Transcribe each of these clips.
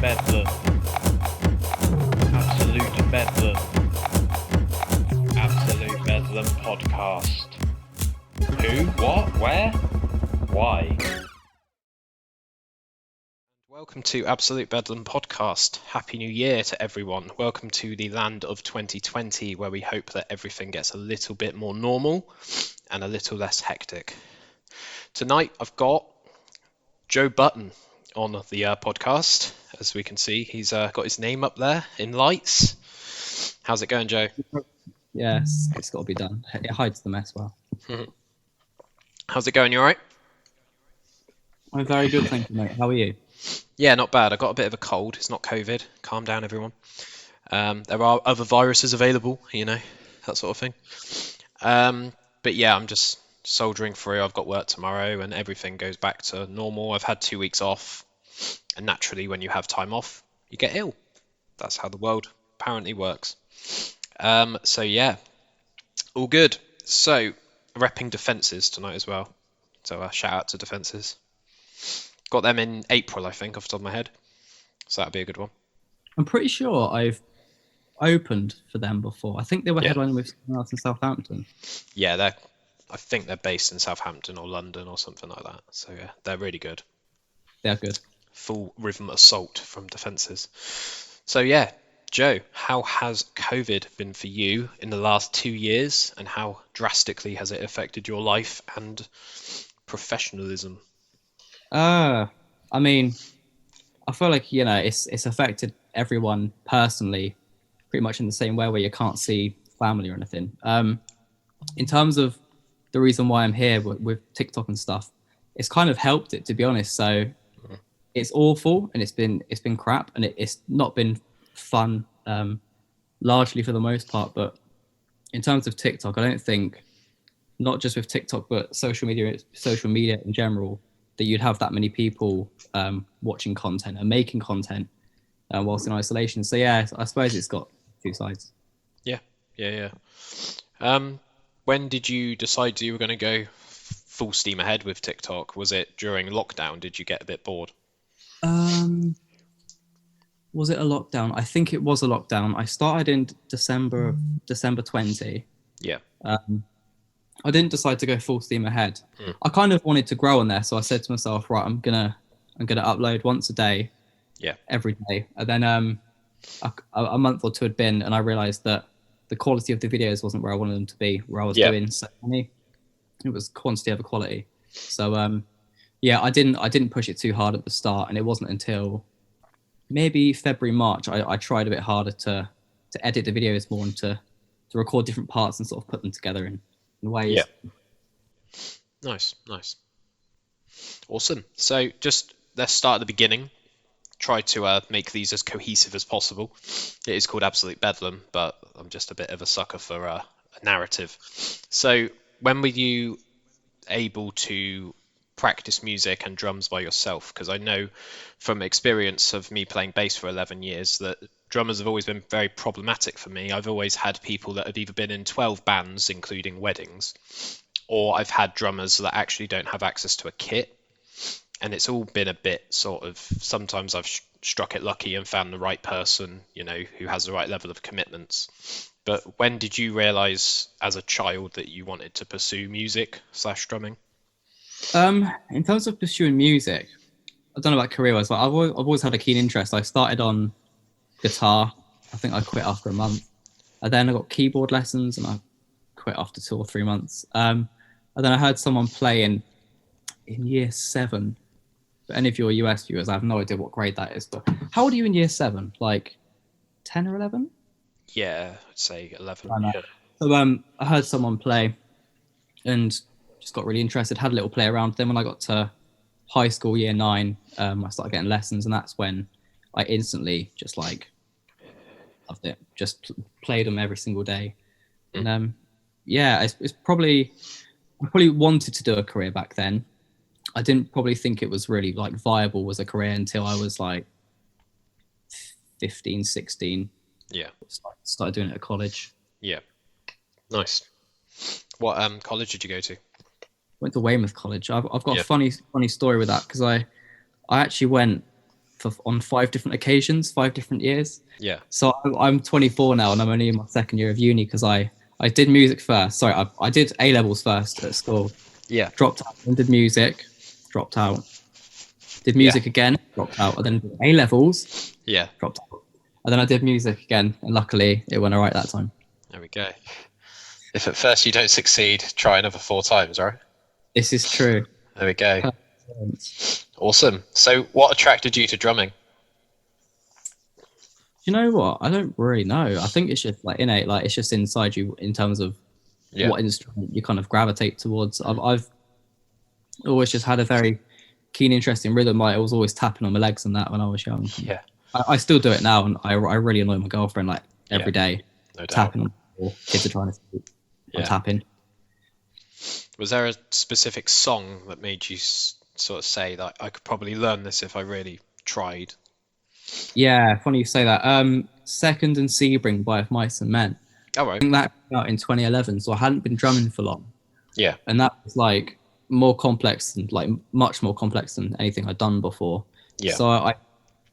Bedlam. Absolute Bedlam. Absolute Bedlam podcast. Who? What? Where? Why? Welcome to Absolute Bedlam podcast. Happy New Year to everyone. Welcome to the land of 2020, where we hope that everything gets a little bit more normal and a little less hectic. Tonight I've got Joe Button on the podcast. As we can see, he's got his name up there in lights. How's it going, Joe? Yes, it's got to be done. It hides the mess well. How's it going? You all right? I'm very good, thank you, mate. How are you? Yeah, not bad. I got a bit of a cold. It's not COVID. Calm down, everyone. There are other viruses available, that sort of thing. But yeah, I'm just soldiering through. I've got work tomorrow and everything goes back to normal. I've had 2 weeks off, and naturally when you have time off, you get ill. That's how the world apparently works. So yeah, all good. So repping defences tonight as well. So shout out to defences. Got them in April, I think, off the top of my head. So that'd be a good one. I'm pretty sure I've opened for them before. I think they were headlining with someone else in Southampton. Yeah, I think they're based in Southampton or London or something like that. So yeah, they're really good. They're good. Full rhythm assault from defences. So yeah, Joe, how has COVID been for you in the last 2 years, and how drastically has it affected your life and professionalism? I mean, I feel like, it's affected everyone personally pretty much in the same way, where you can't see family or anything. In terms of the reason why I'm here with TikTok and stuff, it's kind of helped it, to be honest. So it's awful and it's been crap, and it's not been fun, largely for the most part. But in terms of TikTok, I don't think, not just with TikTok, but social media in general, that you'd have that many people watching content and making content whilst in isolation. So yeah, I suppose it's got two sides. Yeah. When did you decide you were going to go full steam ahead with TikTok? Was it during lockdown? Did you get a bit bored? Was it a lockdown? I think it was a lockdown. I started in December 20. Yeah. I didn't decide to go full steam ahead. I kind of wanted to grow on there, so I said to myself, right, I'm gonna upload once a day, every day. And then a month or two had been, and I realised that the quality of the videos wasn't where I wanted them to be, where I was doing so many. It was quantity over quality. So I didn't push it too hard at the start, and it wasn't until maybe February, March I tried a bit harder to edit the videos more and to record different parts and sort of put them together in ways. Nice. Awesome. So just let's start at the beginning. Try to make these as cohesive as possible. It is called Absolute Bedlam, but I'm just a bit of a sucker for a narrative. So when were you able to practice music and drums by yourself? Because I know from experience of me playing bass for 11 years that drummers have always been very problematic for me. I've always had people that have either been in 12 bands, including weddings, or I've had drummers that actually don't have access to a kit. And it's all been a bit sort of, sometimes I've struck it lucky and found the right person, who has the right level of commitments. But when did you realize as a child that you wanted to pursue music / drumming? In terms of pursuing music, I don't know about career-wise, but I've always had a keen interest. I started on guitar. I think I quit after a month. And then I got keyboard lessons, and I quit after 2 or 3 months. And then I heard someone play in year 7. For any of your US viewers, I have no idea what grade that is. But how old are you in year 7? Like 10 or 11? Yeah, I'd say 11. So I heard someone play and just got really interested, had a little play around. Then when I got to high school, year 9, I started getting lessons, and that's when I instantly just loved it. Just played them every single day. And it's probably, I probably wanted to do a career back then. I didn't probably think it was really viable as a career until I was 15, 16. Yeah. Started doing it at college. Yeah. Nice. What college did you go to? Went to Weymouth College. I've got a funny story with that, because I actually went on 5 different occasions, 5 different years. Yeah. So I'm 24 now, and I'm only in my second year of uni because I did music first. Sorry, I did A levels first at school. Yeah. Dropped out and did music. Dropped out. Did music again. Dropped out. And then did A levels. Yeah. Dropped out. And then I did music again, and luckily it went alright that time. There we go. If at first you don't succeed, try another 4 times, right? This is true. There we go. Awesome. So what attracted you to drumming? You know what? I don't really know. I think it's just like innate, like it's just inside you in terms of what instrument you kind of gravitate towards. I've always just had a very keen interest in rhythm. I was always tapping on my legs and that when I was young. Yeah. I still do it now, and I really annoy my girlfriend like every day. No doubt. Tapping on the floor. Kids are trying to sleep. I'm tapping. Was there a specific song that made you sort of say that I could probably learn this if I really tried? Yeah, funny you say that. Second and Sebring by Of Mice and Men. Oh, right. I think that came out in 2011, so I hadn't been drumming for long. Yeah. And that was like more complex and like much more complex than anything I'd done before. Yeah. So I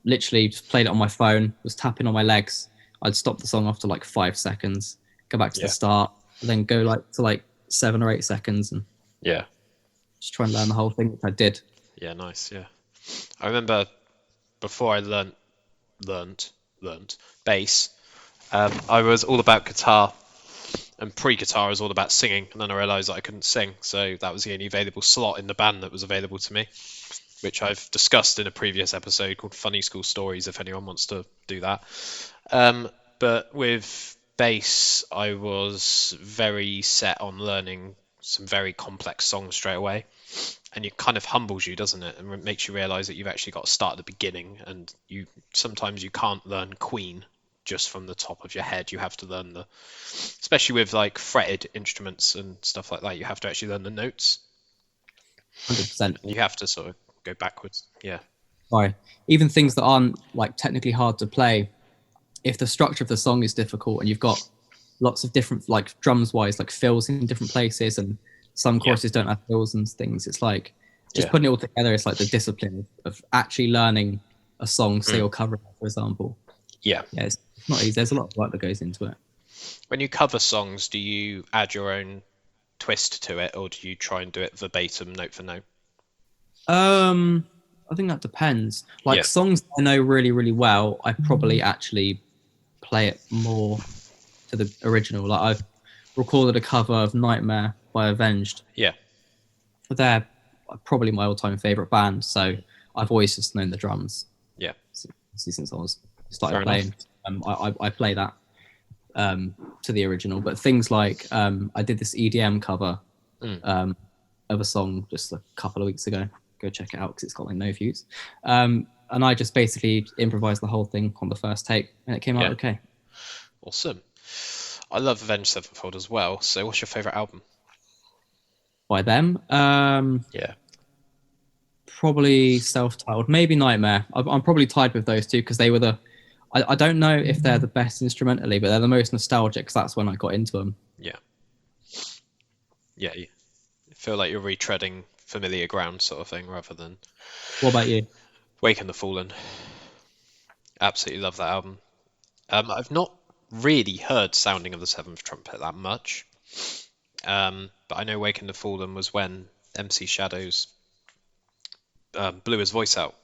literally just played it on my phone, was tapping on my legs. I'd stop the song after like 5 seconds, go back to the start, and then go to 7 or 8 seconds and just try and learn the whole thing, which I did. Yeah, nice. Yeah. I remember before I learnt bass, I was all about guitar, and pre-guitar I was all about singing, and then I realised that I couldn't sing, so that was the only available slot in the band that was available to me, which I've discussed in a previous episode called Funny School Stories, if anyone wants to do that. But with bass, I was very set on learning some very complex songs straight away, and it kind of humbles you, doesn't it, and makes you realise that you've actually got to start at the beginning, and sometimes you can't learn Queen just from the top of your head. You have to learn especially with like fretted instruments and stuff like that, you have to actually learn the notes. 100%. You have to sort of go backwards. Yeah. Sorry. Even things that aren't like technically hard to play, if the structure of the song is difficult and you've got lots of different like drums wise like fills in different places, and some choruses don't have fills and things, it's like just putting it all together. It's like the discipline of actually learning a song, say or cover, for example. Yeah, it's not easy. There's a lot of work that goes into it. When you cover songs, do you add your own twist to it, or do you try and do it verbatim, note for note? I think that depends. Like songs I know really, really well, I probably actually play it more to the original. Like I've recorded a cover of Nightmare by Avenged. Yeah. They're probably my all-time favorite band, so I've always just known the drums. Yeah. Since I was started playing. I play that to the original, but things like I did this EDM cover of a song just a couple of weeks ago. Go check it out because it's got like no views. And I just basically improvised the whole thing on the first take, and it came out okay. Awesome. I love Avenged Sevenfold as well. So, what's your favorite album by them? Probably Self-Titled, maybe Nightmare. I'm probably tied with those two because they were I don't know if they're the best instrumentally, but they're the most nostalgic because that's when I got into them. Yeah. Yeah, you feel like you're retreading familiar ground sort of thing rather than... What about you? Waken the Fallen. Absolutely love that album. I've not really heard Sounding of the Seventh Trumpet that much. But I know Waken the Fallen was when MC Shadows blew his voice out.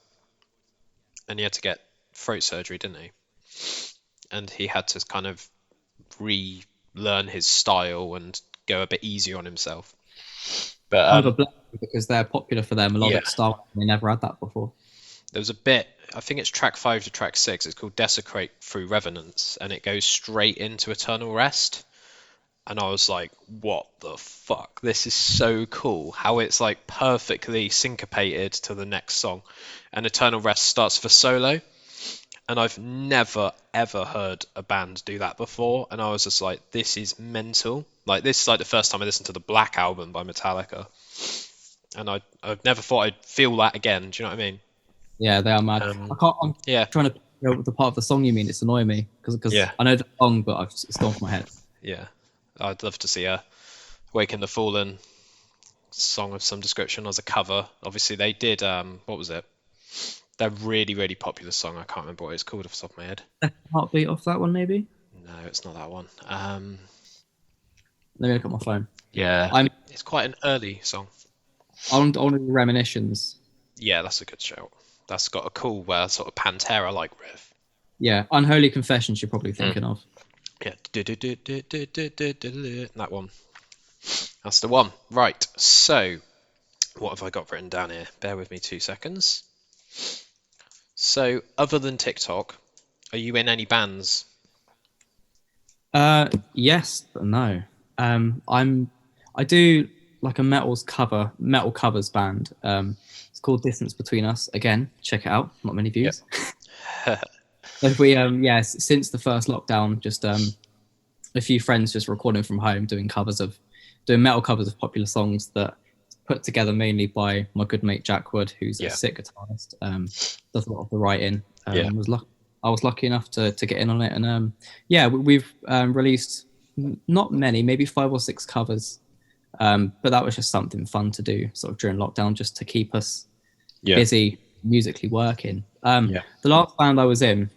And he had to get throat surgery, didn't he? And he had to kind of relearn his style and go a bit easier on himself. But because they're popular for their melodic style, they never had that before. There was a bit, I think it's track 5 to track 6. It's called Desecrate Through Revenants, and it goes straight into Eternal Rest. And I was like, what the fuck? This is so cool. How it's like perfectly syncopated to the next song. And Eternal Rest starts for solo. And I've never, ever heard a band do that before. And I was just like, this is mental. Like, this is like the first time I listened to the Black Album by Metallica. And I've never thought I'd feel that again. Do you know what I mean? Yeah, they are mad. I'm trying to figure out the part of the song you mean. It's annoying me. Because I know the song, but it's gone from my head. Yeah. I'd love to see a Waken the Fallen song of some description as a cover. Obviously, they did, what was it? They're really, really popular song. I can't remember what it's called off the top of my head. Heartbeat off that one, maybe. No, it's not that one. Let me look at my phone. Yeah, I'm it's quite an early song. on the Reminiscence. Yeah, that's a good shout. That's got a cool sort of Pantera-like riff. Yeah, Unholy Confessions. You're probably thinking of. Yeah, that one. That's the one. Right. So, what have I got written down here? Bear with me 2 seconds. So, other than TikTok, are you in any bands? Yes, but no. I do like a metal covers band. It's called Distance Between Us. Again, check it out. Not many views. If we since the first lockdown, just a few friends just recording from home, doing metal covers of popular songs that put together mainly by my good mate Jack Wood, who's a sick guitarist. Does a lot of the writing. I was lucky enough to get in on it, and we've released not many, maybe 5 or 6 covers, but that was just something fun to do sort of during lockdown, just to keep us busy musically working. The last band I was in,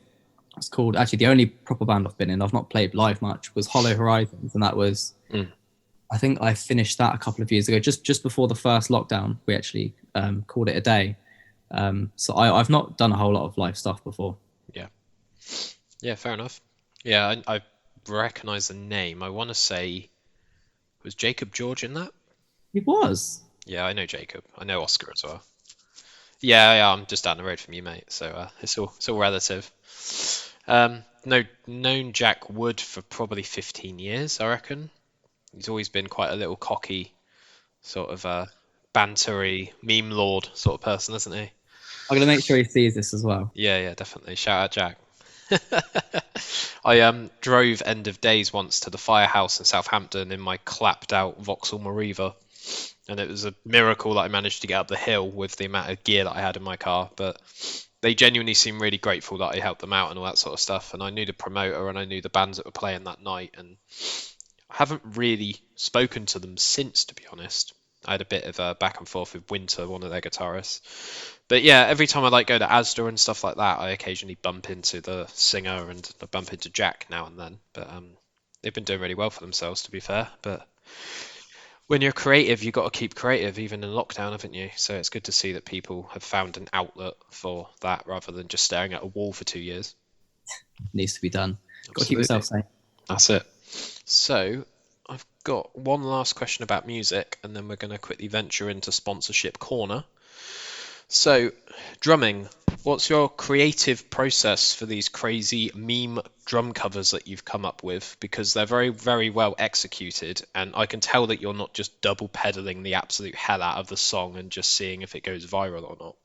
it's called, actually the only proper band I've been in, I've not played live much, was Hollow Horizons, and that was I think I finished that a couple of years ago, just before the first lockdown. We actually called it a day. So I've not done a whole lot of live stuff before. Yeah, fair enough. Yeah, I recognize the name. I want to say, was Jacob George in that? It was. Yeah, I know Jacob. I know Oscar as well. Yeah, I'm just down the road from you, mate. So it's all relative. Known Jack Wood for probably 15 years, I reckon. He's always been quite a little cocky, sort of bantery, meme lord sort of person, isn't he? I'm gonna make sure he sees this as well. Yeah, definitely. Shout out Jack. I drove end of days once to the firehouse in Southampton in my clapped out Vauxhall Mariva, and it was a miracle that I managed to get up the hill with the amount of gear that I had in my car. But they genuinely seemed really grateful that I helped them out and all that sort of stuff. And I knew the promoter and I knew the bands that were playing that night, and I haven't really spoken to them since, to be honest. I had a bit of a back and forth with Winter, one of their guitarists. But yeah, every time I go to Asda and stuff like that, I occasionally bump into the singer and I bump into Jack now and then. But they've been doing really well for themselves, to be fair. But when you're creative, you've got to keep creative, even in lockdown, haven't you? So it's good to see that people have found an outlet for that rather than just staring at a wall for 2 years. Needs to be done. Got to keep yourself sane. That's it. So I've got one last question about music, and then we're going to quickly venture into sponsorship corner. So, drumming. What's your creative process for these crazy meme drum covers that you've come up with? Because they're very, very well executed, and I can tell that you're not just double pedaling the absolute hell out of the song and just seeing if it goes viral or not.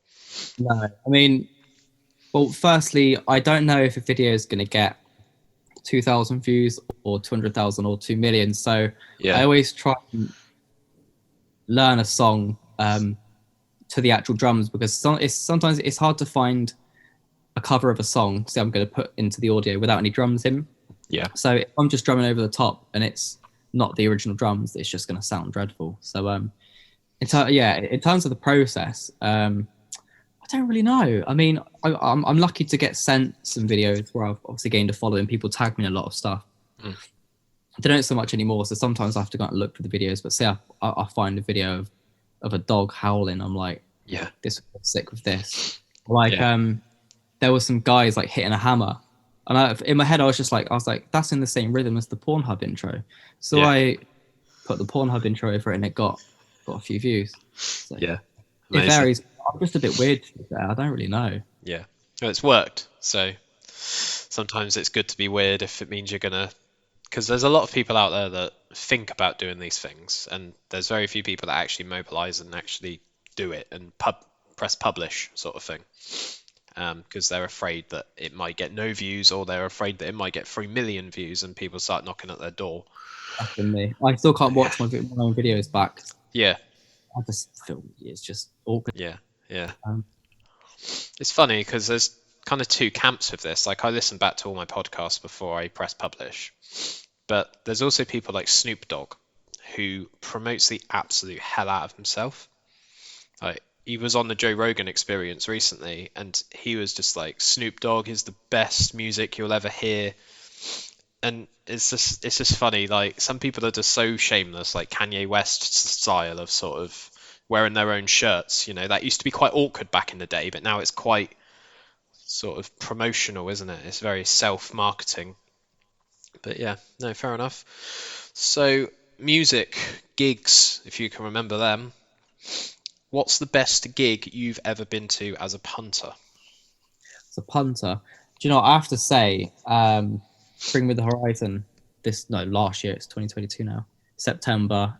No, I mean, well, firstly, I don't know if a video is going to get 2,000 views or 200,000 or 2 million. So I always try and learn a song to the actual drums, because sometimes it's hard to find a cover of a song, say I'm going to put into the audio without any drums in. Yeah. So if I'm just drumming over the top and it's not the original drums, it's just going to sound dreadful. So in terms of the process, I don't really know. I mean, I'm lucky to get sent some videos where I've obviously gained a following. People tag me in a lot of stuff. They don't so much anymore, so sometimes I have to go out and look for the videos. But say I find a video of a dog howling, I'm like, this would be sick with this. Like, there were some guys like hitting a hammer, and in my head I was like, that's in the same rhythm as the Pornhub intro. So I put the Pornhub intro over it, and it got a few views. So, it varies. I'm just a bit weird there. I don't really know. Yeah, well, it's worked. So sometimes it's good to be weird if it means you're gonna, because there's a lot of people out there that think about doing these things, and there's very few people that actually mobilize and actually do it and press publish sort of thing, because they're afraid that it might get no views, or they're afraid that it might get 3 million views and people start knocking at their door. That's been me. I still can't watch my own videos back. Yeah. I just feel it's just awkward. Yeah. It's funny because there's kind of two camps with this. Like, I listen back to all my podcasts before I press publish, but there's also people like Snoop Dogg who promotes the absolute hell out of himself. Like, he was on the Joe Rogan Experience recently, and he was just like, Snoop Dogg is the best music you'll ever hear. And it's just funny. Like, some people are just so shameless, like Kanye West style of sort of wearing their own shirts. That used to be quite awkward back in the day, but now it's quite sort of promotional, isn't it? It's very self-marketing. But yeah, no, fair enough. So, music, gigs, if you can remember them. What's the best gig you've ever been to as a punter? As a punter, do you know what I have to say? Bring Me the Horizon. Last year. It's 2022 now. September.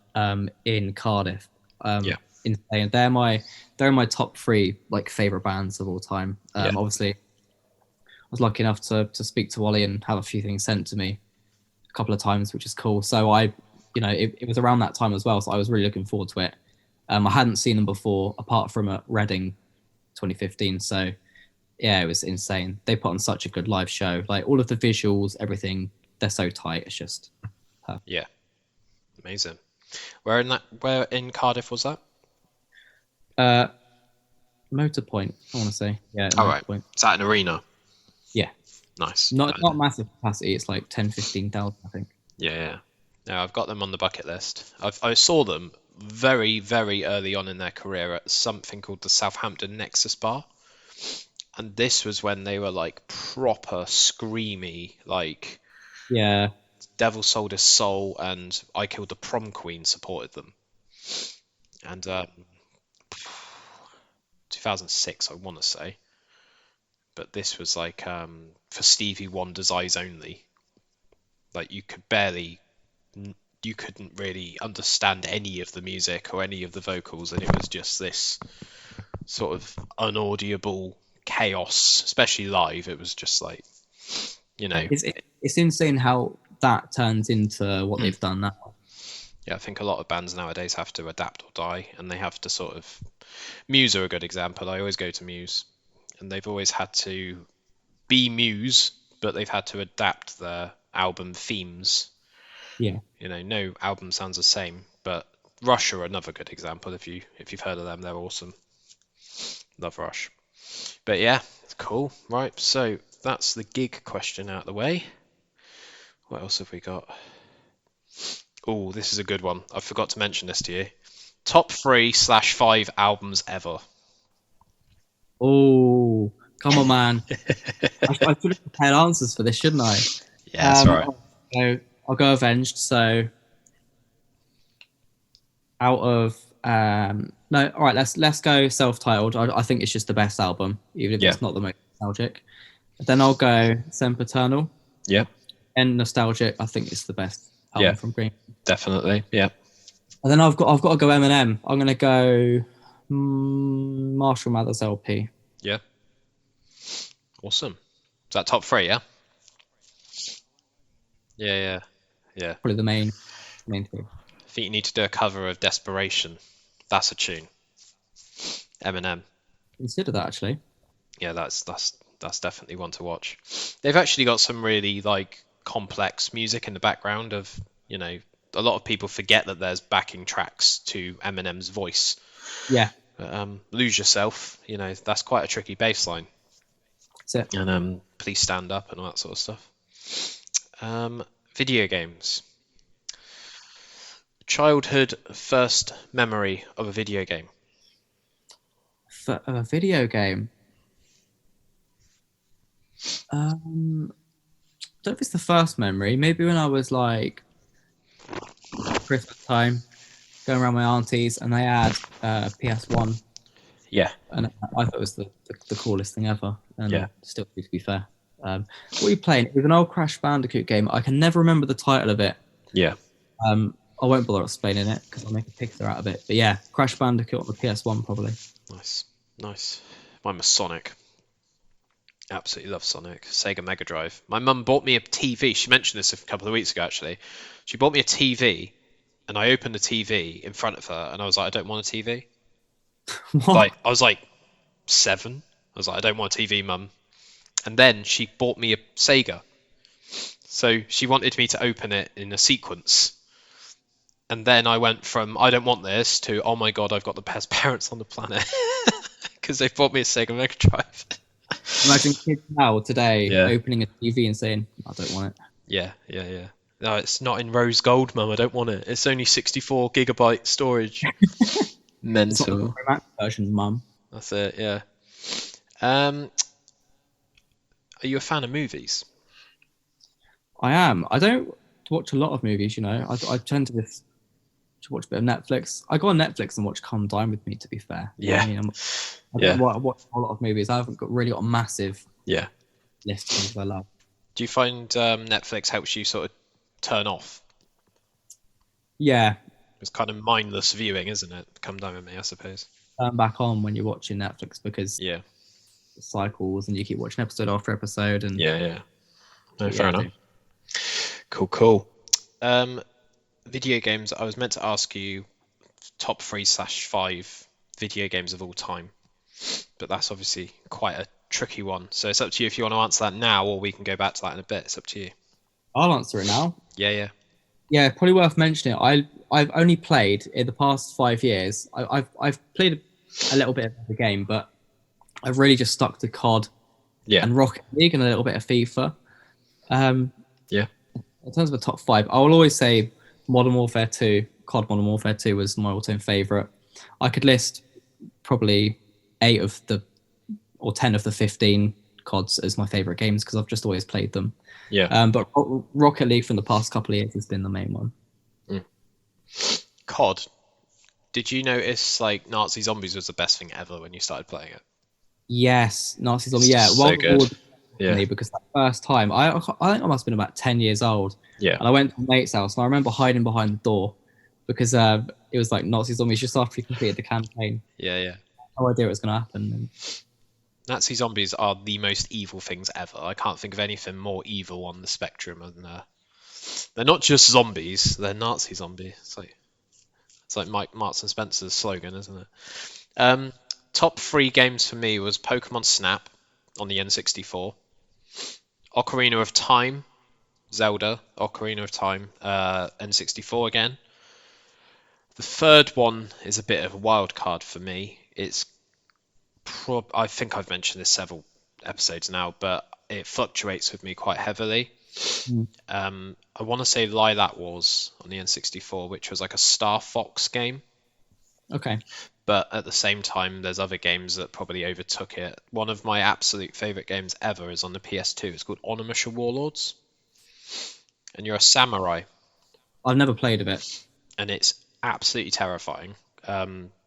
In Cardiff. Yeah. Insane. They're my top three like favorite bands of all time. Yeah. Obviously, I was lucky enough to speak to Wally and have a few things sent to me a couple of times, which is cool. So it was around that time as well. So I was really looking forward to it. I hadn't seen them before, apart from at Reading 2015. So yeah, it was insane. They put on such a good live show. Like, all of the visuals, everything, they're so tight. It's just perfect. Yeah. Amazing. Where in Cardiff was that? Motor Point, I want to say. Yeah. All Motor right. Point. Is that an arena? Yeah. Nice. Not massive capacity. It's like 10, 15,000, I think. Yeah. No, I've got them on the bucket list. I saw them very, very early on in their career at something called the Southampton Nexus Bar. And this was when they were like proper screamy, like Yeah. Devil Sold His Soul and I Killed the Prom Queen supported them. And 2006, I want to say. But this was like for Stevie Wonder's Eyes Only. Like, you couldn't really understand any of the music or any of the vocals, and it was just this sort of unaudible chaos, especially live. It was just like, It's insane how that turns into what they've done now. Yeah, I think a lot of bands nowadays have to adapt or die, and they have to sort of. Muse are a good example. I always go to Muse, and they've always had to be Muse, but they've had to adapt their album themes. Yeah. No album sounds the same, but Rush are another good example. If you've heard of them, they're awesome. Love Rush. But yeah, it's cool. Right, so that's the gig question out of the way. What else have we got? Oh, this is a good one. I forgot to mention this to you. Top 3/5 albums ever. Oh, come on, man. I should have prepared answers for this, shouldn't I? Yeah, that's right. So I'll go Avenged. So out of no, all right. Let's go self-titled. I think it's just the best album, even if it's not the most nostalgic. Then I'll go Sempiternal. Yeah. And nostalgic. I think it's the best album from Green. Definitely. Yeah. And then I've got to go Eminem. I'm gonna go Marshall Mathers LP. Yeah. Awesome. Is that top 3? Yeah. Yeah. Probably the main two. I think you need to do a cover of Desperation. That's a tune. Eminem. Consider that, actually. Yeah, that's definitely one to watch. They've actually got some really like complex music in the background of, a lot of people forget that there's backing tracks to Eminem's voice. Yeah. Lose Yourself, that's quite a tricky bass line. That's it. And Please Stand Up and all that sort of stuff. Video games. Childhood first memory of a video game. For a video game. I don't know if it's the first memory. Maybe when I was like Christmas time, going around my aunties, and they had PS1. Yeah. And I thought it was the coolest thing ever. And Yeah. Still, to be fair. What were you playing? It was an old Crash Bandicoot game. I can never remember the title of it. Yeah. I won't bother explaining it because I'll make a picture out of it. But yeah, Crash Bandicoot on the PS1 probably. Nice. Mine was Sonic. Absolutely love Sonic. Sega Mega Drive. My mum bought me a TV. She mentioned this a couple of weeks ago, actually. She bought me a TV, and I opened the TV in front of her, and I was like, I don't want a TV. What? I was like 7. I was like, I don't want a TV, mum. And then she bought me a Sega. So she wanted me to open it in a sequence. And then I went from, I don't want this, to, oh my God, I've got the best parents on the planet. because they bought me a Sega Mega Drive. Imagine kids now today Yeah. opening a TV and saying, "I don't want it." Yeah. No, it's not in rose gold, Mum. I don't want it. It's only 64 gigabyte storage. It's not the Mental. Pro Max version, Mum. That's it. Yeah. Are you a fan of movies? I am. I don't watch a lot of movies, you know. I tend to just to watch a bit of Netflix. I go on Netflix and watch Come Dine With Me, to be fair. Yeah. I mean, I Yeah. watch a lot of movies. I haven't really got a massive Yeah. list of things I love. Do you find Netflix helps you sort of turn off? Yeah, It's kind of mindless viewing, isn't it? Come Dine With Me, I suppose. turn back on when you're watching Netflix because Yeah. it cycles and you keep watching episode after episode. And Yeah. No, Yeah, fair I enough. do. Cool. Video games. I was meant to ask you top 3/5 video games of all time, but that's obviously quite a tricky one. So it's up to you if you want to answer that now, or we can go back to that in a bit. It's up to you. I'll answer it now. Yeah. Yeah, probably worth mentioning. I've only played in the past 5 years. I've played a little bit of the game, but I've really just stuck to COD Yeah. and Rocket League and a little bit of FIFA. Yeah. In terms of the top 5, I will always say Modern Warfare 2. COD Modern Warfare 2 was my all-time favorite. I could list probably 8 of the or 10 of the 15 CODs as my favorite games because I've just always played them. Yeah. But Rocket League from the past couple of years has been the main one. COD. Did you notice like Nazi Zombies was the best thing ever when you started playing it? Yes, Nazi Zombie. It's Yeah, so World good. War Yeah. me because that first time I think I must have been about 10 years old, Yeah. and I went to a mate's house and I remember hiding behind the door because it was like Nazi Zombies just after we completed the campaign. Yeah. No idea what was going to happen. And Nazi zombies are the most evil things ever. I can't think of anything more evil on the spectrum than they're not just zombies, they're Nazi zombies. It's like Mike Marks and Spencer's slogan, isn't it? Top 3 games for me was Pokemon Snap on the N64, Ocarina of Time, Zelda, Ocarina of Time, N64 again. The third one is a bit of a wild card for me. It's I think I've mentioned this several episodes now, but it fluctuates with me quite heavily. I want to say Lilac Wars on the N64, which was like a Star Fox game. okay, But at the same time, there's other games that probably overtook it. One of my absolute favorite games ever is on the PS2. It's called Onimusha Warlords. And you're a samurai, I've never played of it. and it's absolutely terrifying.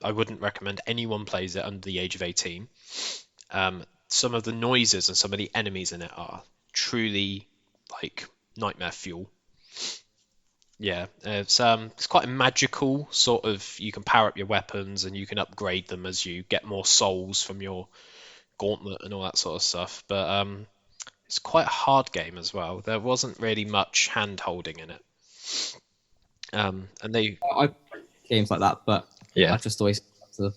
I wouldn't recommend anyone plays it under the age of 18. Some of the noises and some of the enemies in it are truly like nightmare fuel. Yeah, it's quite a magical sort of. You can power up your weapons and you can upgrade them as you get more souls from your gauntlet and all that sort of stuff. But it's quite a hard game as well. There wasn't really much hand holding in it. And they I've played games like that, but Yeah. I've just always stuck to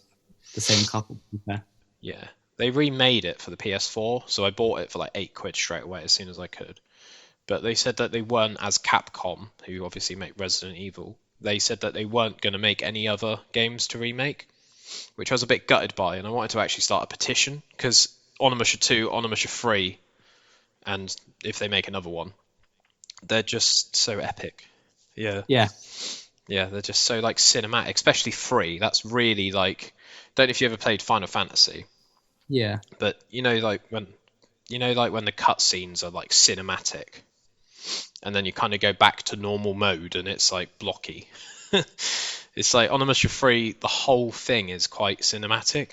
the same couple. To be fair. Yeah, they remade it for the PS4, so I bought it for like £8 straight away as soon as I could. But they said that they weren't, as Capcom, who obviously make Resident Evil, they said that they weren't going to make any other games to remake, which I was a bit gutted by, and I wanted to actually start a petition, because Onimusha 2, Onimusha 3, and if they make another one, they're just so epic. Yeah. Yeah, Yeah, they're just so like cinematic, especially 3. That's really like, don't know if you ever played Final Fantasy, yeah, but like when the cutscenes are like cinematic, and then you kind of go back to normal mode and it's like blocky. It's like Onimusha 3, the whole thing is quite cinematic.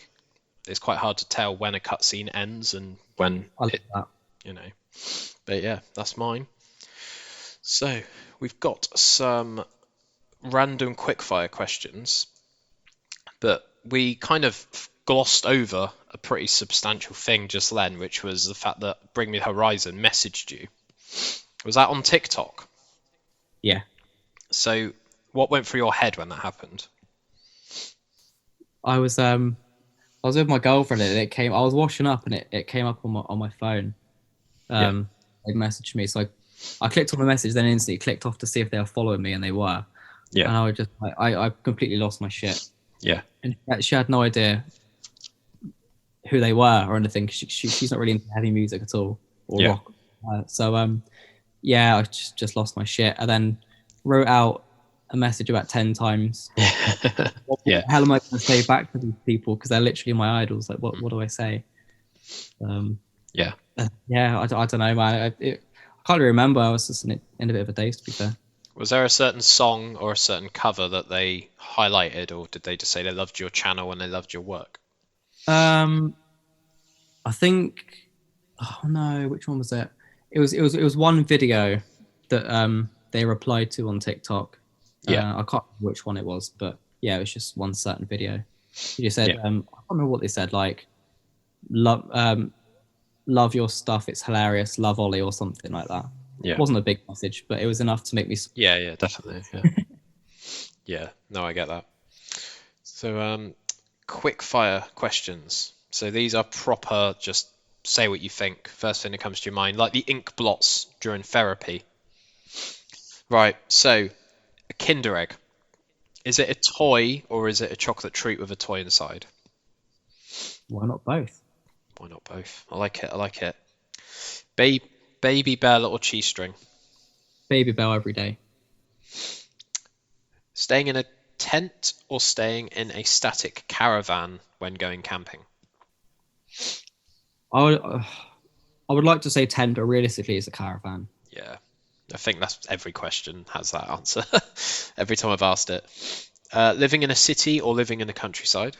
It's quite hard to tell when a cutscene ends and when I like it, that. But yeah, that's mine. So we've got some random quickfire questions, but we kind of glossed over a pretty substantial thing just then, which was the fact that Bring Me the Horizon messaged you. Was that on TikTok? Yeah, So what went through your head when that happened? I was with my girlfriend and it came. I was washing up and it came up on my phone. They messaged me, so I clicked on the message, then instantly clicked off to see if they were following me, and they were. Yeah. And I was just I completely lost my shit. Yeah. And she had no idea who they were or anything. She's not really into heavy music at all or rock. Yeah, I just lost my shit. I then wrote out a message about 10 times. What the hell am I going to say back to these people? Because they're literally my idols. Like, what do I say? Yeah, I don't know, man. I can't really remember. I was just in a bit of a daze, to be fair. Was there a certain song or a certain cover that they highlighted, or did they just say they loved your channel and they loved your work? I think. Oh no, which one was it? It was one video that they replied to on TikTok. Yeah. I can't remember which one it was, but yeah, it was just one certain video. He just said, I can't remember what they said, like love your stuff, it's hilarious, love Ollie, or something like that. Yeah. It wasn't a big message, but it was enough to make me. Yeah, definitely. Yeah. Yeah, no, I get that. So, quick fire questions. So these are proper, just say what you think. First thing that comes to your mind, like the ink blots during therapy. Right, so a Kinder Egg. Is it a toy or is it a chocolate treat with a toy inside? Why not both? Why not both? I like it. Baby Bell or cheese string? Baby Bell every day. Staying in a tent or staying in a static caravan when going camping? I would like to say tent, but realistically, it's a caravan. Yeah, I think that's every question has that answer. Every time I've asked it. Living in a city or living in the countryside?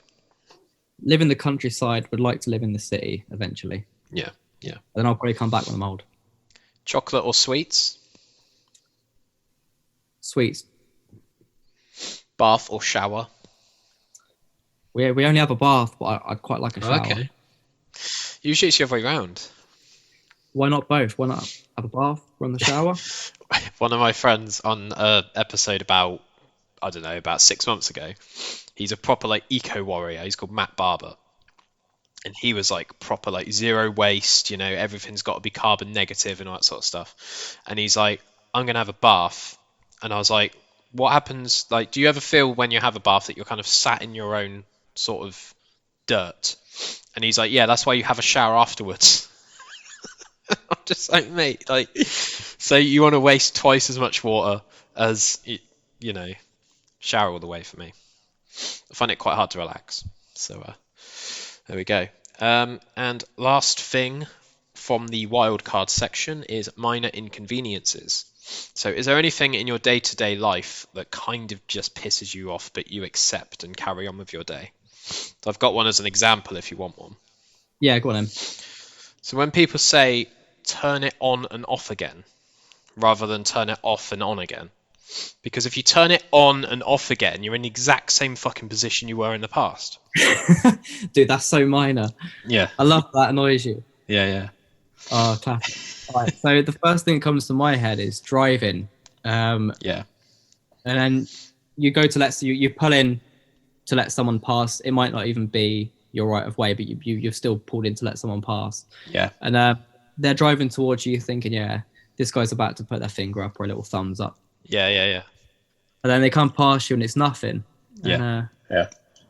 Live in the countryside, would like to live in the city eventually. Yeah. And then I'll probably come back when I'm old. Chocolate or sweets? Sweets. Bath or shower? We only have a bath, but I'd quite like a shower. Okay. Usually it's the other way around. Why not both? Why not have a bath, run the shower? One of my friends on an episode about 6 months ago, he's a proper like eco warrior. He's called Matt Barber. And he was like proper like zero waste, everything's got to be carbon negative and all that sort of stuff. And he's like, I'm going to have a bath. And I was like, what happens? Like, do you ever feel when you have a bath that you're kind of sat in your own sort of dirt? And he's like, yeah, that's why you have a shower afterwards. I'm just like, mate, like, so you want to waste twice as much water as, shower all the way for me. I find it quite hard to relax. So, there we go. And last thing from the wildcard section is minor inconveniences. So is there anything in your day-to-day life that kind of just pisses you off, but you accept and carry on with your day? So I've got one as an example if you want one. Yeah, go on then. So when people say turn it on and off again, rather than turn it off and on again, because if you turn it on and off again, you're in the exact same fucking position you were in the past. Dude, that's so minor. Yeah. I love that annoys you. Yeah. Oh, classic. Right, so the first thing that comes to my head is driving. Yeah. And then you go to you pull in to let someone pass. It might not even be your right of way, but you're still pulled in to let someone pass. Yeah. And they're driving towards you thinking, yeah, this guy's about to put their finger up or a little thumbs up. Yeah. And then they come past you and it's nothing. Yeah. And,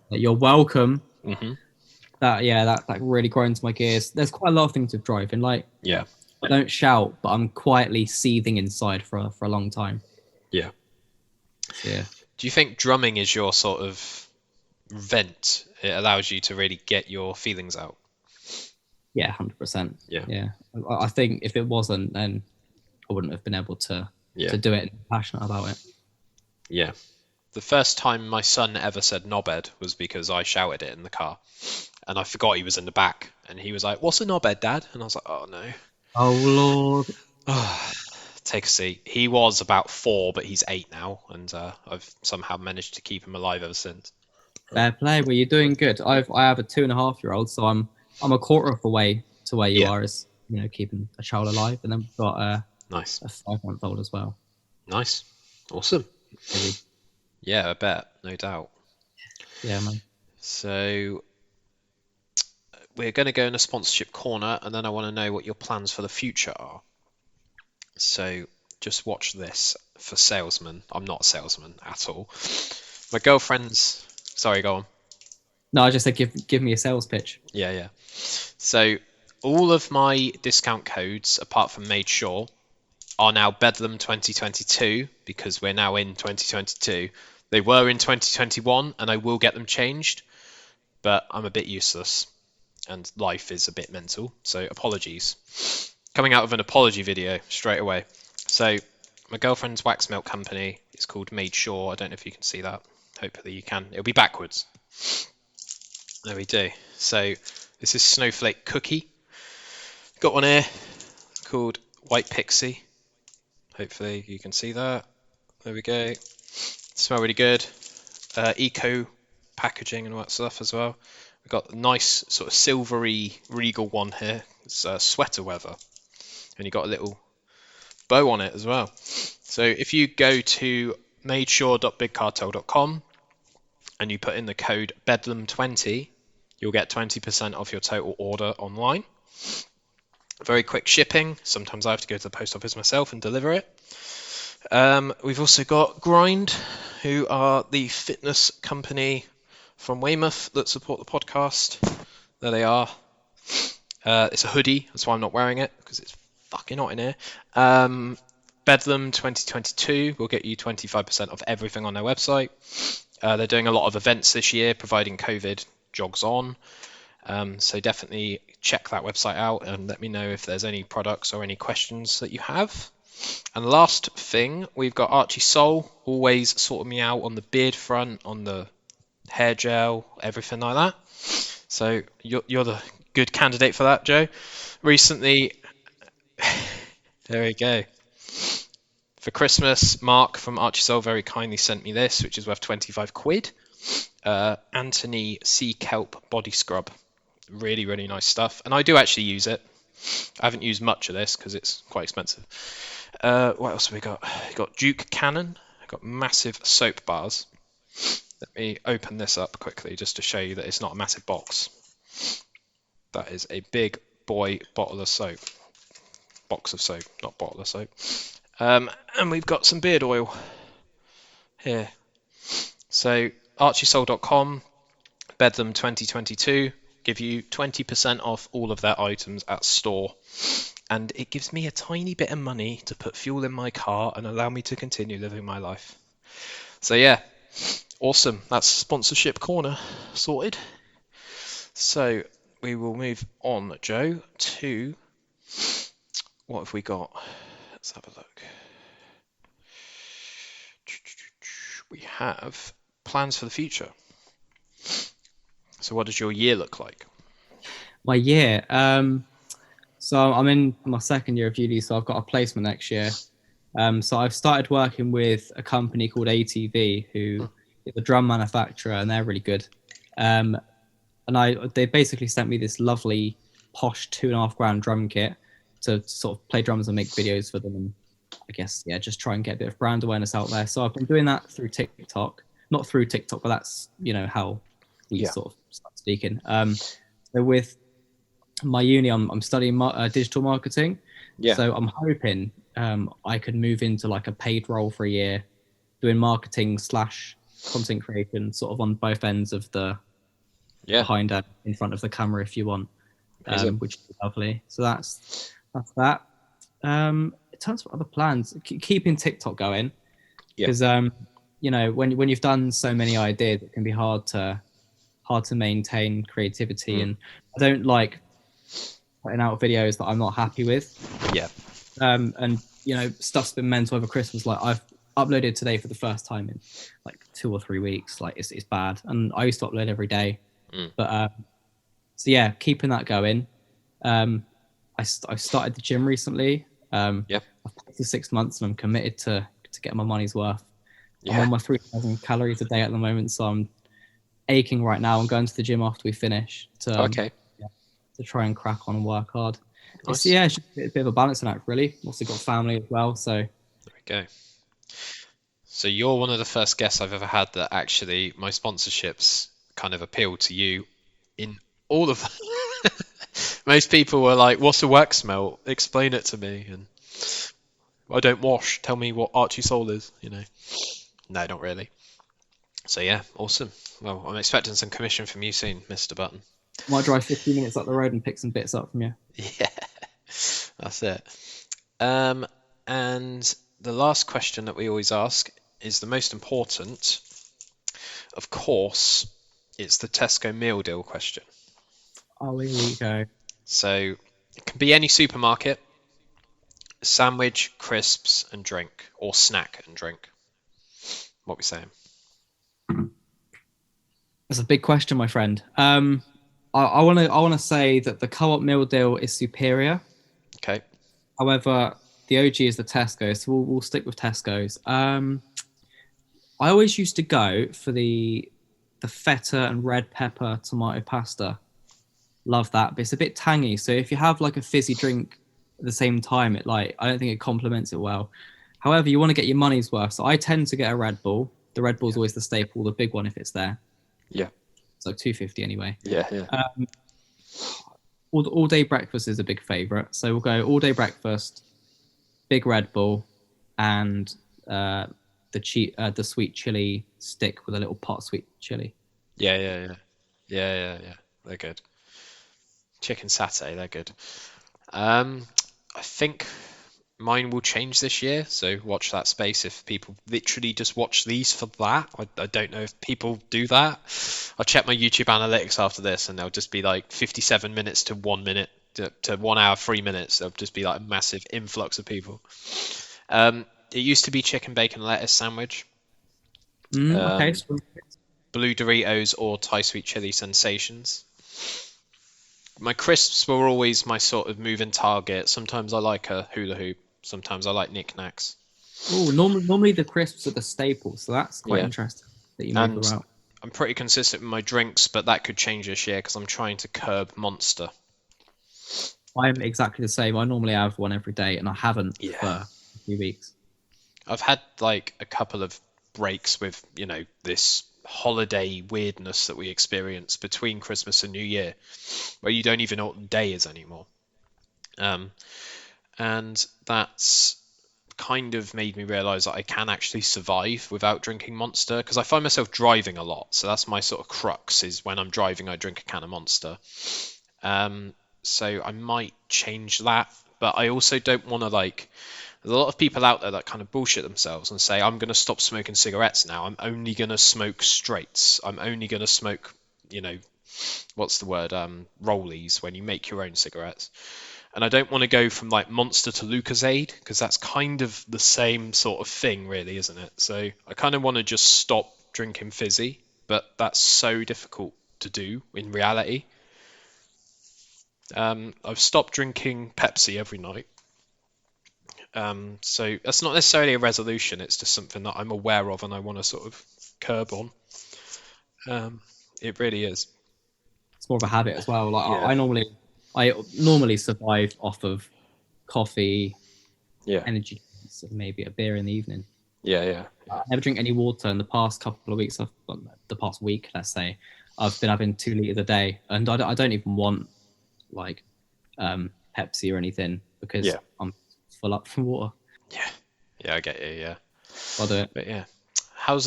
you're welcome. Mm-hmm. That really grinds my gears. There's quite a lot of things with driving. Like, Yeah. I don't shout, but I'm quietly seething inside for a long time. Yeah. So, yeah. Do you think drumming is your sort of vent? It allows you to really get your feelings out. Yeah, 100%. Yeah. I think if it wasn't, then I wouldn't have been able to do it and be passionate about it. Yeah. The first time my son ever said knobhead was because I shouted it in the car. And I forgot he was in the back. And he was like, what's a knobhead, Dad? And I was like, oh, no. Oh, Lord. Take a seat. He was about 4, but he's 8 now. And I've somehow managed to keep him alive ever since. Fair play. Well, you're doing good. I have a 2.5-year-old, so I'm a quarter of the way to where you are as, keeping a child alive. And then we've got nice. a 5-month-old as well. Nice. Awesome. Really. Yeah, I bet. No doubt. Yeah, man. So we're going to go in a sponsorship corner, and then I want to know what your plans for the future are. So just watch this for salesman. I'm not a salesman at all. My girlfriend's... Sorry, go on. No, I just said give me a sales pitch. Yeah. So all of my discount codes, apart from Made Sure, are now Bedlam 2022 because we're now in 2022. They were in 2021, and I will get them changed, but I'm a bit useless, and life is a bit mental, so apologies. Coming out of an apology video straight away. So my girlfriend's wax melt company is called Made Sure. I don't know if you can see that. Hopefully you can. It'll be backwards. There we do. So this is Snowflake Cookie. Got one here called White Pixie. Hopefully you can see that. There we go. Smell really good. Eco packaging and all that stuff as well. We've got a nice sort of silvery regal one here. It's sweater weather. And you've got a little bow on it as well. So if you go to madesure.bigcartel.com and you put in the code Bedlam20, you'll get 20% off your total order online. Very quick shipping. Sometimes I have to go to the post office myself and deliver it. We've also got Grind, who are the fitness company from Weymouth that support the podcast. There they are. It's a hoodie, that's why I'm not wearing it, because it's fucking hot in here. Bedlam 2022 will get you 25% off everything on their website. They're doing a lot of events this year, providing COVID jogs on. So definitely check that website out and let me know if there's any products or any questions that you have. And last thing, we've got Archie Soul, always sorting me out on the beard front, on the hair gel, everything like that. So you're the good candidate for that, Joe. Recently, there we go. For Christmas, Mark from Archie Soul very kindly sent me this, which is worth 25 quid. Anthony Sea Kelp Body Scrub. Really, really nice stuff. And I do actually use it. I haven't used much of this because it's quite expensive. What else have we got? We've got Duke Cannon. I've got massive soap bars. Let me open this up quickly just to show you that it's not a massive box. That is a big boy bottle of soap. Box of soap, not bottle of soap. And we've got some beard oil here. So archiesoul.com, Bedlam 2022, give you 20% off all of their items at store. And it gives me a tiny bit of money to put fuel in my car and allow me to continue living my life. So yeah, awesome. That's sponsorship corner sorted. So we will move on, Joe, to what have we got? Let's have a look. We have plans for the future. So what does your year look like? My year. So I'm in my second year of uni, so I've got a placement next year. So I've started working with a company called ATV, who is a drum manufacturer, and they're really good. And they basically sent me this lovely posh $2,500 drum kit to sort of play drums and make videos for them, and I guess just try and get a bit of brand awareness out there. So I've been doing that through TikTok, not through TikTok, but that's how we sort of start speaking. So with my uni, I'm studying digital marketing. So I'm hoping I could move into like a paid role for a year, doing marketing / content creation, sort of on both ends of the behind and in front of the camera, if you want, which is lovely. So that's that. In terms of other plans, keeping TikTok going, because when you've done so many ideas, it can be hard to maintain creativity, and I don't like putting out videos that I'm not happy with. And stuff's been mental over Christmas. Like I've uploaded today for the first time in like 2 or 3 weeks. Like it's bad, and I used to upload every day. But keeping that going. I started the gym recently. I've paid for 6 months, and I'm committed to get my money's worth. I'm on my 3,000 calories a day at the moment, so I'm aching right now. I'm going to the gym after we finish to try and crack on and work hard. Nice. It's just a bit of a balancing act, really. Also got family as well, so there we go. So you're one of the first guests I've ever had that actually my sponsorships kind of appeal to you in all of them. Most people were like, what's a wax melt? Explain it to me. And I don't wash. Tell me what Archie Soul is, No, not really. So yeah, awesome. Well, I'm expecting some commission from you soon, Mr. Button. Might drive 15 minutes up the road and pick some bits up from you. Yeah, that's it. And the last question that we always ask is the most important. Of course, it's the Tesco meal deal question. Oh, here we go. So it can be any supermarket, sandwich, crisps, and drink, or snack and drink. What we saying? That's a big question, my friend. I want to say that the co-op meal deal is superior. Okay. However, the OG is the Tesco, so we'll stick with Tesco's. I always used to go for the feta and red pepper tomato pasta. Love that, but it's a bit tangy. So if you have like a fizzy drink at the same time, I don't think it complements it well. However, you want to get your money's worth. So I tend to get a Red Bull. The Red Bull's always the staple, the big one if it's there. Yeah. It's like $2.50 anyway. Yeah. All day breakfast is a big favourite. So we'll go all day breakfast, big Red Bull, and the sweet chili stick with a little pot of sweet chili. Yeah. They're good. Chicken satay, they're good. I think mine will change this year, so watch that space if people literally just watch these for that. I don't know if people do that. I'll check my YouTube analytics after this, and they'll just be like 57 minutes to 1 minute to 1 hour 3 minutes. There'll just be like a massive influx of people. It used to be chicken bacon lettuce sandwich. Okay. Blue Doritos or Thai sweet chili sensations. My crisps were always my sort of moving target. Sometimes I like a hula hoop. Sometimes I like knickknacks. Oh, normally the crisps are the staple, so that's quite interesting that you move around. I'm pretty consistent with my drinks, but that could change this year because I'm trying to curb Monster. I'm exactly the same. I normally have one every day, and I haven't for a few weeks. I've had like a couple of breaks with, this holiday weirdness that we experience between Christmas and New Year, where you don't even know what the day is anymore. And that's kind of made me realize that I can actually survive without drinking Monster, because I find myself driving a lot. So that's my sort of crux, is when I'm driving, I drink a can of Monster. So I might change that, but I also don't want to there's a lot of people out there that kind of bullshit themselves and say, I'm going to stop smoking cigarettes now. I'm only going to smoke straights. I'm only going to smoke, what's the word? Rollies, when you make your own cigarettes. And I don't want to go from like Monster to Lucozade, because that's kind of the same sort of thing, really, isn't it? So I kind of want to just stop drinking fizzy, but that's so difficult to do in reality. I've stopped drinking Pepsi every night. So that's not necessarily a resolution. It's just something that I'm aware of and I want to sort of curb on. It really is. It's more of a habit as well. I normally survive off of coffee, energy drinks, and maybe a beer in the evening. Yeah. I never drink any water. In the past couple of weeks, the past week, let's say, I've been having 2 liters a day, and I don't even want Pepsi or anything, because I'm full up from water. Yeah, I get you. Yeah, I'll do it. But yeah, how's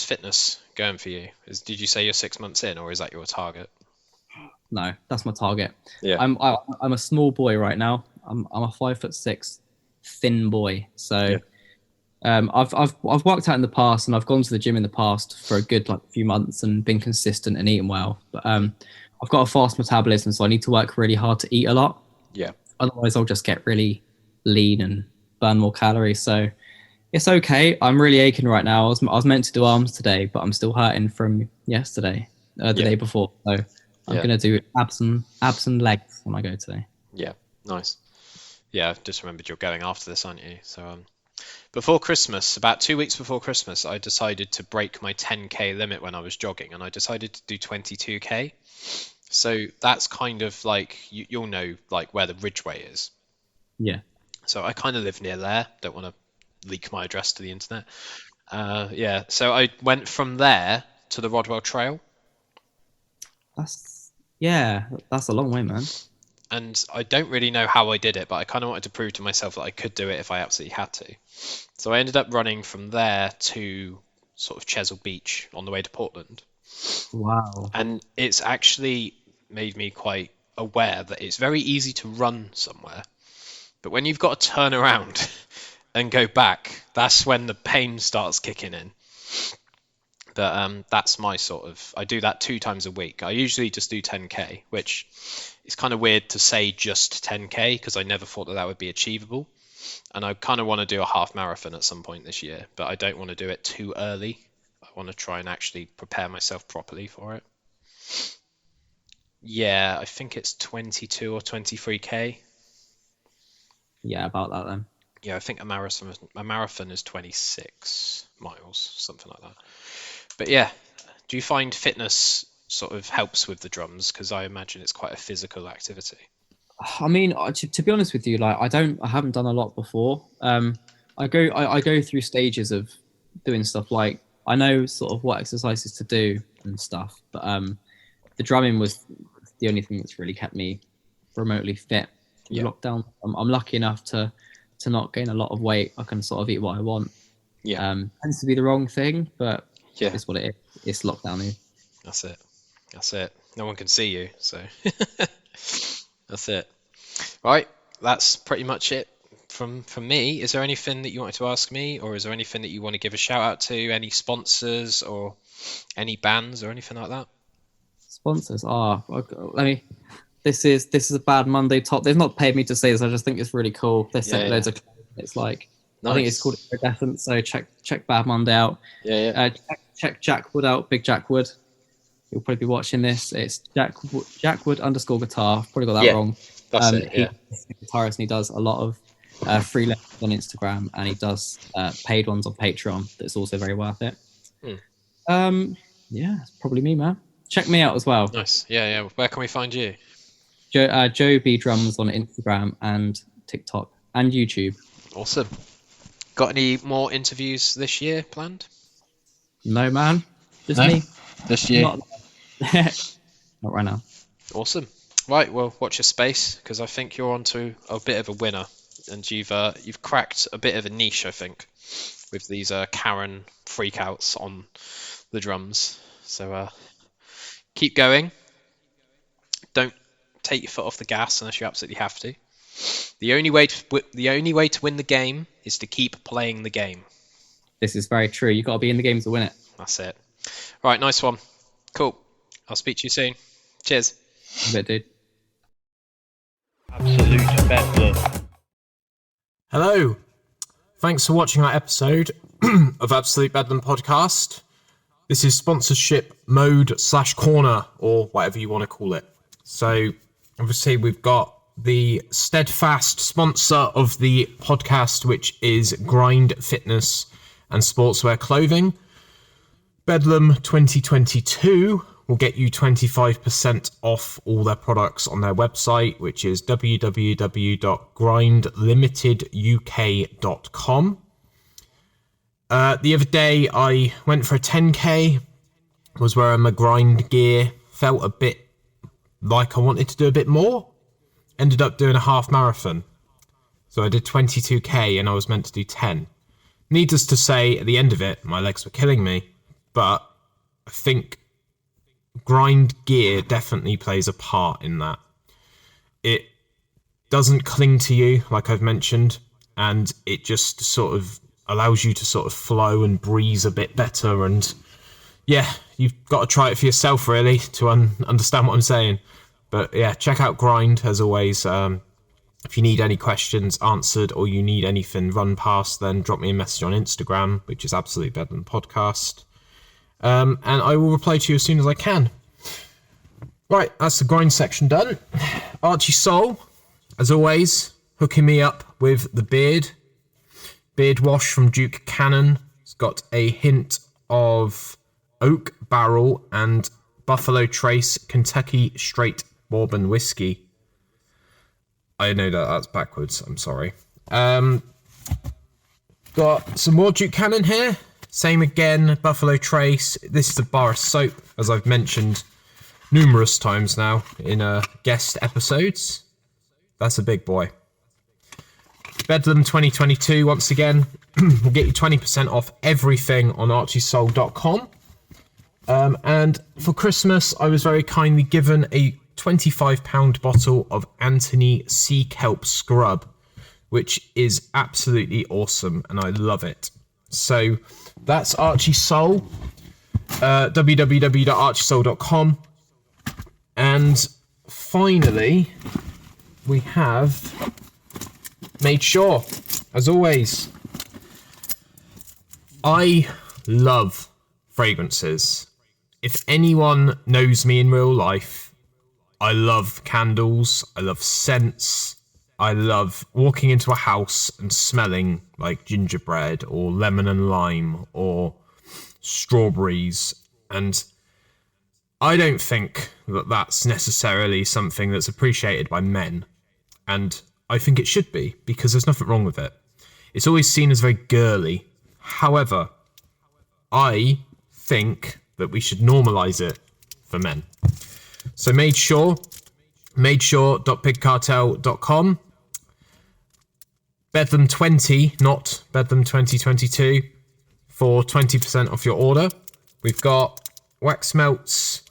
fitness going for you? Did you say you're 6 months in, or is that your target? No, that's my target. Yeah, I'm a small boy right now. I'm a 5'6" thin boy. So I've worked out in the past, and I've gone to the gym in the past for a good few months and been consistent and eating well. But I've got a fast metabolism, so I need to work really hard to eat a lot. Yeah. Otherwise, I'll just get really lean and burn more calories. So it's okay. I'm really aching right now. I was meant to do arms today, but I'm still hurting from yesterday, the day before. So I'm gonna do abs and legs when I go today. Yeah, nice. Yeah, I've just remembered you're going after this, aren't you? So before Christmas, about 2 weeks before Christmas, I decided to break my 10k limit when I was jogging, and I decided to do 22k. So that's kind of like you'll know where the Ridgeway is. Yeah. So I kind of live near there. Don't want to leak my address to the internet. So I went from there to the Rodwell Trail. That's a long way, man. And I don't really know how I did it, but I kind of wanted to prove to myself that I could do it if I absolutely had to. So I ended up running from there to sort of Chesil Beach on the way to Portland. Wow. And it's actually made me quite aware that it's very easy to run somewhere, but when you've got to turn around and go back, that's when the pain starts kicking in. But that's my sort of, I do that 2 times a week. I usually just do 10k, which is kind of weird to say just 10k because I never thought that that would be achievable. And I kind of want to do a half marathon at some point this year, but I don't want to do it too early. I want to try and actually prepare myself properly for it. Yeah, I think it's 22 or 23k. Yeah, about that then. Yeah, I think a marathon is 26 miles, something like that. But yeah, do you find fitness sort of helps with the drums? Because I imagine it's quite a physical activity. I mean, to be honest with you, like I haven't done a lot before. I go through stages of doing stuff. Like I know sort of what exercises to do and stuff, but the drumming was the only thing that's really kept me remotely fit through lockdown. I'm lucky enough to not gain a lot of weight. I can sort of eat what I want. Yeah. Tends to be the wrong thing, but Yeah, it's what it is. It's lockdown here. That's it. No one can see you, so that's it. Right, that's pretty much it from me. Is there anything that you wanted to ask me, or is there anything that you want to give a shout out to? Any sponsors or any bands or anything like that? Sponsors. This is a Bad Monday top. They've not paid me to say this. I just think it's really cool. They sent loads of. It's like nice. I think it's called Iridescent. So check Bad Monday out. Check Jack Wood out. Big Jack Wood. You'll probably be watching this. It's Jack Wood _guitar. Probably got that wrong. That's it. Yeah. He's a guitarist and he does a lot of free lessons on Instagram and he does paid ones on Patreon. That's also very worth it. Yeah, it's probably me, man. Check me out as well. Nice. Yeah. Where can we find you? Joe B Drums on Instagram and TikTok and YouTube. Awesome. Got any more interviews this year planned? No, man. Just me. This year. Not right now. Awesome. Right, well, watch your space because I think you're onto a bit of a winner, and you've cracked a bit of a niche, I think, with these Karen freakouts on the drums. So keep going. Don't take your foot off the gas unless you absolutely have to. The only way to win the game is to keep playing the game. This is very true. You got to be in the game to win it. That's it. Right, nice one. Cool. I'll speak to you soon. Cheers. A bit, dude. Absolute Bedlam. Hello. Thanks for watching our episode of Absolute Bedlam podcast. This is sponsorship mode / corner, or whatever you want to call it. So obviously we've got the steadfast sponsor of the podcast, which is Grind Fitness and Sportswear Clothing. Bedlam 2022 will get you 25% off all their products on their website, which is www.grindlimiteduk.com. The other day I went for a 10k, was wearing my grind gear, felt a bit like I wanted to do a bit more, ended up doing a half marathon. So I did 22k and I was meant to do 10. Needless to say, at the end of it, my legs were killing me, but I think grind gear definitely plays a part in that. It doesn't cling to you, like I've mentioned, and it just sort of allows you to sort of flow and breeze a bit better. And yeah, you've got to try it for yourself really to understand what I'm saying. But yeah, check out Grind as always. If you need any questions answered or you need anything run past, then drop me a message on Instagram, which is Absolute Bedlam Podcast. And I will reply to you as soon as I can. Right, that's the grind section done. Archie Soul, as always, hooking me up with the beard wash from Duke Cannon. It's got a hint of oak barrel and Buffalo Trace Kentucky Straight Bourbon whiskey. I know that's backwards, I'm sorry. Got some more Duke Cannon here. Same again, Buffalo Trace. This is a bar of soap, as I've mentioned numerous times now in guest episodes. That's a big boy. Bedlam 2022, once again, will get you 20% off everything on archiesoul.com. And for Christmas, I was very kindly given a £25 bottle of Anthony Sea Kelp Scrub, which is absolutely awesome, and I love it. So that's Archie Soul, www.archiesoul.com. And finally, we have made sure, as always, I love fragrances. If anyone knows me in real life, I love candles, I love scents, I love walking into a house and smelling like gingerbread or lemon and lime or strawberries. And I don't think that that's necessarily something that's appreciated by men. And I think it should be, because there's nothing wrong with it. It's always seen as very girly. However, I think that we should normalize it for men. So made sure.pigcartel.com. Bedlam 20, not Bedlam 2022, for 20% off your order. We've got wax melts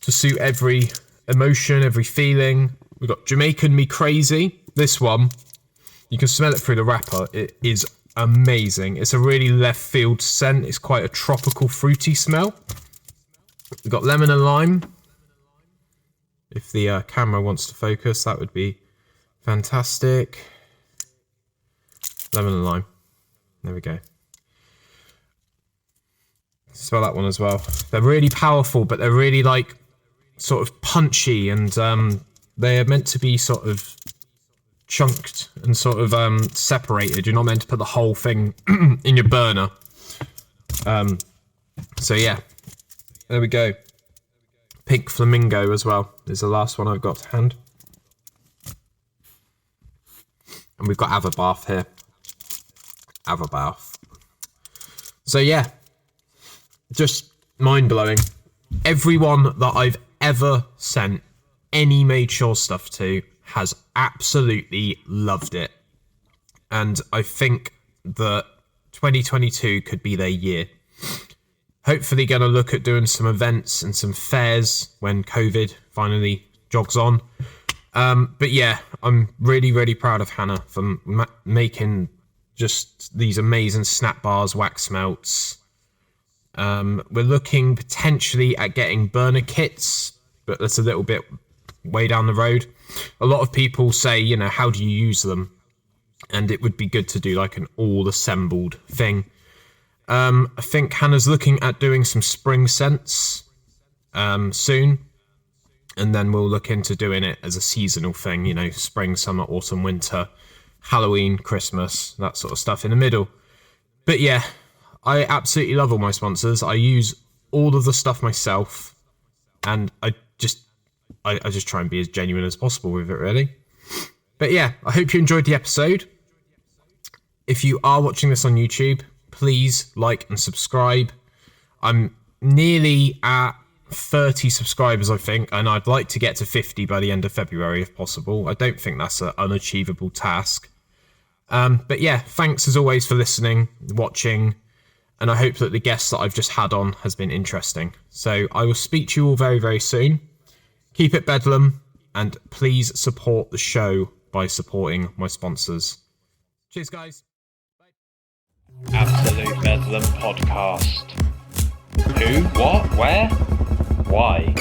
to suit every emotion, every feeling. We've got Jamaican Me Crazy. This one, you can smell it through the wrapper. It is amazing. It's a really left field scent. It's quite a tropical, fruity smell. We've got lemon and lime. If the camera wants to focus, that would be fantastic. Lemon and lime. There we go. Smell that one as well. They're really powerful, but they're really like sort of punchy, and they are meant to be sort of chunked and sort of separated. You're not meant to put the whole thing in your burner. So yeah, there we go. Pink Flamingo as well is the last one I've got to hand. And we've got Avabath here. Avabath. So yeah, just mind-blowing. Everyone that I've ever sent any Made Sure stuff to has absolutely loved it. And I think that 2022 could be their year. Hopefully going to look at doing some events and some fairs when COVID finally jogs on. But yeah, I'm really, really proud of Hannah for making just these amazing snap bars, wax melts. We're looking potentially at getting burner kits, but that's a little bit way down the road. A lot of people say, you know, how do you use them? And it would be good to do like an all assembled thing. I think Hannah's looking at doing some spring scents soon. And then we'll look into doing it as a seasonal thing, you know, spring, summer, autumn, winter, Halloween, Christmas, that sort of stuff in the middle. But yeah, I absolutely love all my sponsors. I use all of the stuff myself, and I just try and be as genuine as possible with it, really. But yeah, I hope you enjoyed the episode. If you are watching this on YouTube, please like and subscribe. I'm nearly at 30 subscribers, I think, and I'd like to get to 50 by the end of February if possible. I don't think that's an unachievable task. But yeah, thanks as always for listening, watching, and I hope that the guests that I've just had on has been interesting. So I will speak to you all very, very soon. Keep it Bedlam, and please support the show by supporting my sponsors. Cheers, guys. Absolute Bedlam Podcast. Who? What? Where? Why?